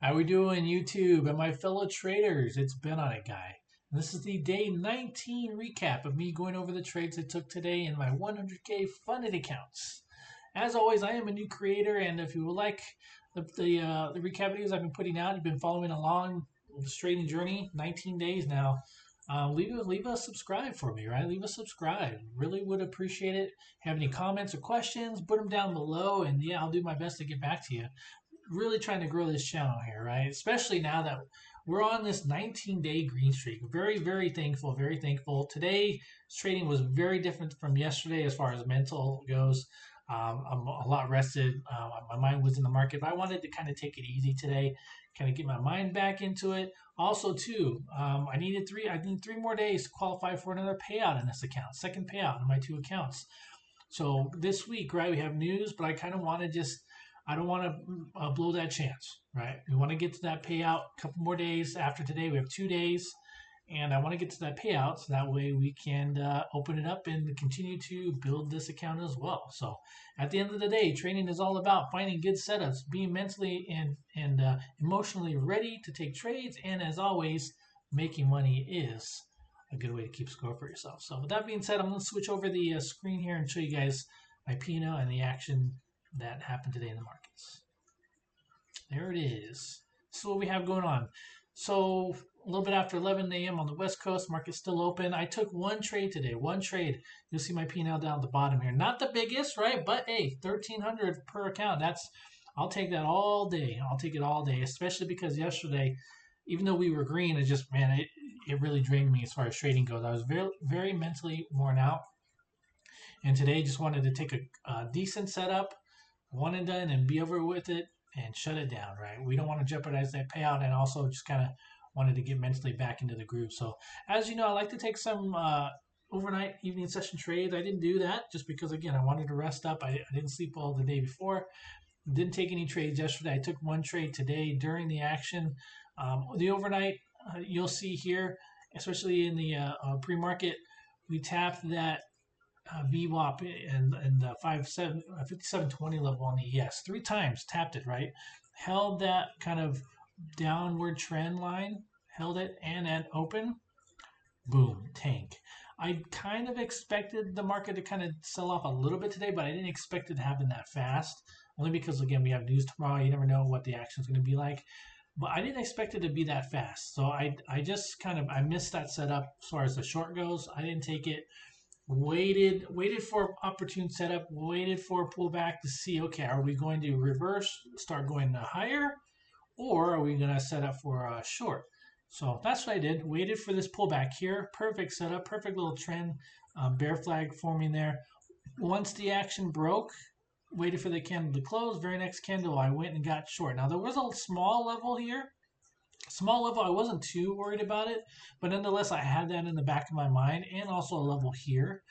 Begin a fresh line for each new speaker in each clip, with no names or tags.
How we doing, YouTube and my fellow traders? It's Ben on it, guy. And this is the day 19 recap of me going over the trades I took today in my 100K funded accounts. As always, I am a new creator, and if you would like the recap videos I've been putting out, you've been following along this trading journey, 19 days now. Leave a subscribe for me, right? Leave a subscribe. Really would appreciate it. Have any comments or questions? Put them down below, and yeah, I'll do my best to get back to you. Really trying to grow this channel here, right? Especially now that we're on this 19-day green streak. Very, very thankful, very thankful. Today's trading was very different from yesterday as far as mental goes. I'm a lot rested. My mind was in the market, but I wanted to kind of take it easy today, kind of get my mind back into it. Also, too, I need three more days to qualify for another payout in this account, second payout in my two accounts. So this week, right, we have news, but I kind of want to I don't want to blow that chance, right? We want to get to that payout a couple more days after today. We have 2 days, and I want to get to that payout so that way we can open it up and continue to build this account as well. So at the end of the day, trading is all about finding good setups, being mentally and emotionally ready to take trades, and as always, making money is a good way to keep score for yourself. So with that being said, I'm going to switch over the screen here and show you guys my P&L and the action that happened today in the markets. There it is. So what we have going on. So a little bit after 11 a.m. on the West Coast, market's still open. I took one trade today, one trade. You'll see my P&L down at the bottom here. Not the biggest, right? But hey, 1,300 per account. I'll take that all day. I'll take it all day, especially because yesterday, even though we were green, it really drained me as far as trading goes. I was very, very mentally worn out. And today just wanted to take a decent setup, one and done, and be over with it and shut it down, right? We don't want to jeopardize that payout, and also just kind of wanted to get mentally back into the groove. So as you know, I like to take some overnight evening session trades. I didn't do that just because, again, I wanted to rest up. I didn't sleep all the day before. Didn't take any trades yesterday. I took one trade today during the action. The overnight, you'll see here, especially in the pre-market, we tapped that VWAP and the 5720 level on the ES 3 times, tapped it, right? Held that kind of downward trend line, held it, and at open, boom, tank. I kind of expected the market to kind of sell off a little bit today, but I didn't expect it to happen that fast. Only because, again, we have news tomorrow. You never know what the action is going to be like. But I didn't expect it to be that fast. So I just I missed that setup as far as the short goes. I didn't take it. Waited for opportune setup, waited for a pullback to see, okay, are we going to reverse, start going higher, or are we going to set up for a short? So that's what I did. Waited for this pullback here. Perfect setup, perfect little trend, bear flag forming there. Once the action broke, waited for the candle to close. Very next candle, I went and got short. Now there was a small level here. Small level, I wasn't too worried about it, but nonetheless, I had that in the back of my mind, and also a level here.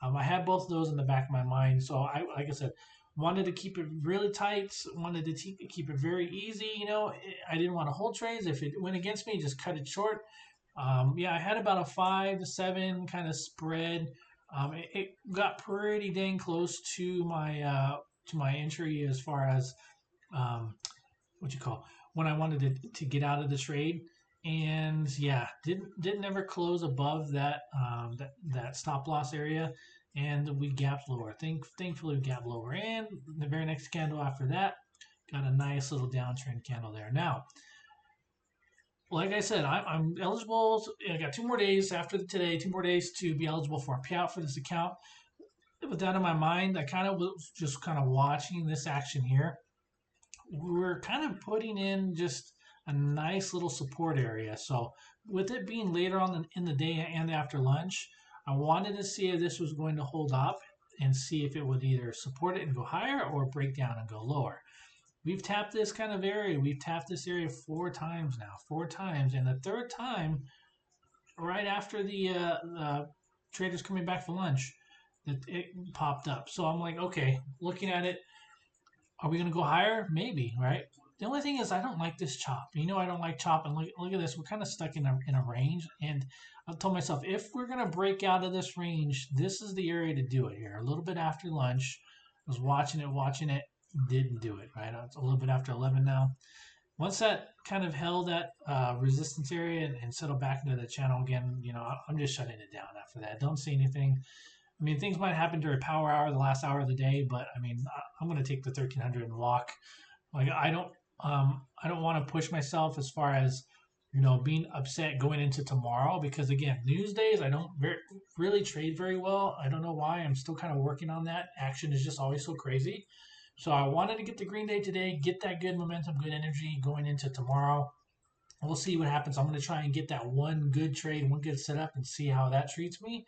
I had both of those in the back of my mind, so like I said, wanted to keep it really tight, wanted to keep it very easy. You know, I didn't want to hold trades. If it went against me, just cut it short. Yeah, I had about a 5 to 7 kind of spread. It got pretty dang close to my entry as far as what you call when I wanted to get out of the trade, and yeah, didn't ever close above that stop loss area, and we gapped lower. Thankfully we gapped lower, and the very next candle after that got a nice little downtrend candle there. Now, like I said, I'm eligible. I got 2 more days after today, 2 more days to be eligible for a payout for this account. With that in my mind, I kind of was just kind of watching this action here. We're kind of putting in just a nice little support area. So with it being later on in the day and after lunch, I wanted to see if this was going to hold up and see if it would either support it and go higher or break down and go lower. We've tapped this kind of area. We've tapped this area 4 times now, 4 times. And the third time, right after the traders coming back for lunch, that it popped up. So I'm like, okay, looking at it, are we going to go higher? Maybe, right? The only thing is I don't like this chop. You know I don't like chop. And look at this. We're kind of stuck in a range. And I told myself, if we're going to break out of this range, this is the area to do it here. A little bit after lunch, I was watching it, didn't do it, right? It's a little bit after 11 now. Once that kind of held that resistance area and settled back into the channel again, I'm just shutting it down after that. Don't see anything. I mean, things might happen during power hour, the last hour of the day, but I mean, I'm going to take the 1300 and walk. Like I don't want to push myself as far as being upset going into tomorrow because again, news days I don't really trade very well. I don't know why. I'm still kind of working on that. Action is just always so crazy. So I wanted to get the green day today, get that good momentum, good energy going into tomorrow. We'll see what happens. I'm going to try and get that one good trade, one good setup, and see how that treats me.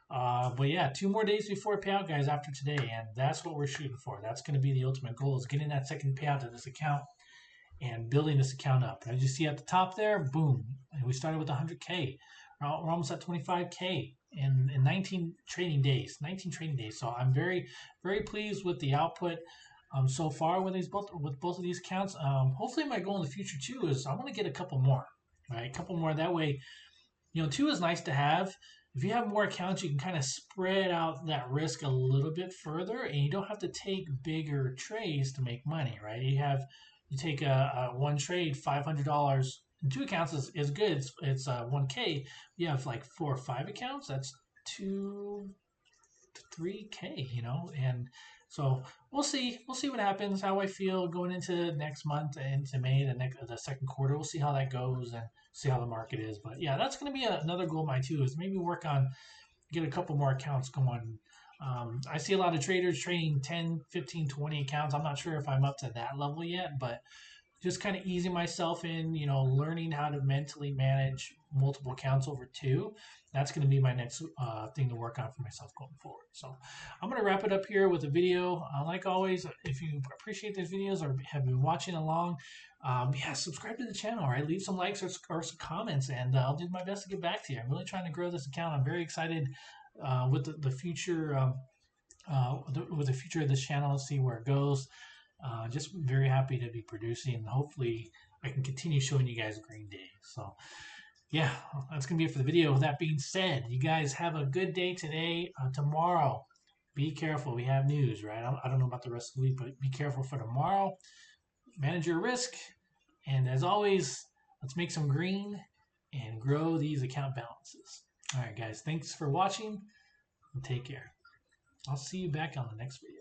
But yeah, 2 more days before payout, guys, after today, and that's what we're shooting for. That's going to be the ultimate goal: is getting that second payout to this account and building this account up. As you see at the top there, boom, and we started with 100K. We're almost at 25K in 19 trading days. 19 trading days. So I'm very, very pleased with the output so far with both of these accounts. Hopefully, my goal in the future too is I want to get a couple more. Right, a couple more. That way, 2 is nice to have. If you have more accounts, you can kind of spread out that risk a little bit further, and you don't have to take bigger trades to make money, right? You take a one trade, $500 in 2 accounts is good. It's 1K. You have like 4 or 5 accounts. That's 2 to 3K, and so we'll see. We'll see what happens. How I feel going into next month, into May, the second quarter. We'll see how that goes and see how the market is. But yeah, that's going to be another goal of mine too. Is maybe work on get a couple more accounts going. I see a lot of traders trading 10, 15, 20 accounts. I'm not sure if I'm up to that level yet, but just kind of easing myself in, learning how to mentally manage multiple accounts over 2. That's going to be my next thing to work on for myself going forward. So I'm going to wrap it up here with a video. Like always, if you appreciate these videos or have been watching along, yeah, subscribe to the channel, right? Leave some likes or some comments, and I'll do my best to get back to you. I'm really trying to grow this account. I'm very excited with the future. With the future of this channel, see where it goes. Just very happy to be producing, and hopefully I can continue showing you guys green days. So yeah, that's gonna be it for the video. With that being said, you guys have a good day today. Tomorrow, be careful. We have news, right? I don't know about the rest of the week, but be careful for tomorrow. Manage your risk, and as always, let's make some green and grow these account balances. All right, guys, thanks for watching, and take care. I'll see you back on the next video.